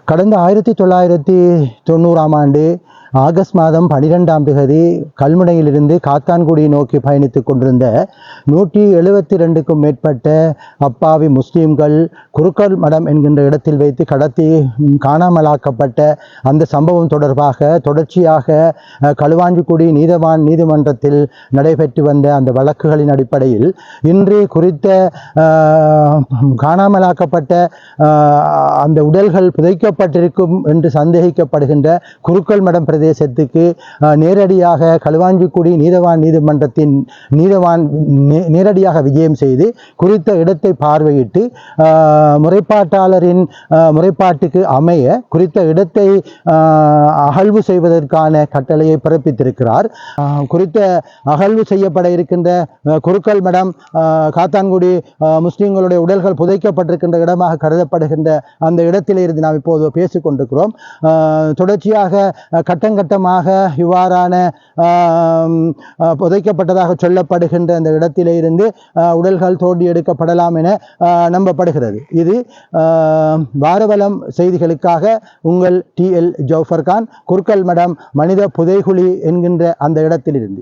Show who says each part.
Speaker 1: கடந்த 1990ஆம் ஆண்டு ஆகஸ்ட் மாதம் 12ஆம் தேதி கல்முனையிலிருந்து காத்தான்குடி நோக்கி பயணித்துக் கொண்டிருந்த 172க்கும் மேற்பட்ட அப்பாவி முஸ்லீம்கள் குருக்கல் மடம் என்கின்ற இடத்தில் வைத்து கடத்தி காணாமலாக்கப்பட்ட அந்த சம்பவம் தொடர்பாக தொடர்ச்சியாக களுவாஞ்சிக்குடி நீதவான் நீதிமன்றத்தில் நடைபெற்று வந்த அந்த வழக்குகளின் அடிப்படையில் இன்று குறித்த காணாமலாக்கப்பட்ட அந்த உடல்கள் புதைக்கப்பட்டிருக்கும் என்று சந்தேகிக்கப்படுகின்ற குருக்கல் மடம் பிரதேசத்துக்கு நேரடியாக களுவாஞ்சிக்குடி நீதவான் நீதிமன்றத்தின் நீதவான் நேரடியாக விஜயம் செய்து குறித்த இடத்தை பார்வையிட்டு முறைப்பாட்டாளரின் முறைப்பாட்டுக்கு அமைய குறித்த இடத்தை அகழ்வு செய்வதற்கான கட்டளையை பிறப்பித்திருக்கிறார். குறித்த அகழ்வு செய்யப்பட இருக்கின்ற குருக்கல் மடம் காத்தான்குடி முஸ்லிம்களுடைய உடல்கள் புதைக்கப்பட்டிருக்கின்ற இடமாக கருதப்படுகின்ற அந்த இடத்திலே இருந்து நாம் இப்போது பேசிக் கொண்டிருக்கிறோம். தொடர்ச்சியாக கட்டங்கட்டமாக இவ்வாறான புதைக்கப்பட்டதாக சொல்லப்படுகின்ற அந்த இடத்திலே இருந்து உடல்கள் தோண்டி எடுக்கப்படலாம் என நம்பப்படுகிறது. இது வாரவலம் செய்திகளுக்காக உங்கள் TL ஜௌஃபர் கான், குருக்கல் மடம் மனித புதைகுழி என்கின்ற அந்த இடத்திலிருந்து.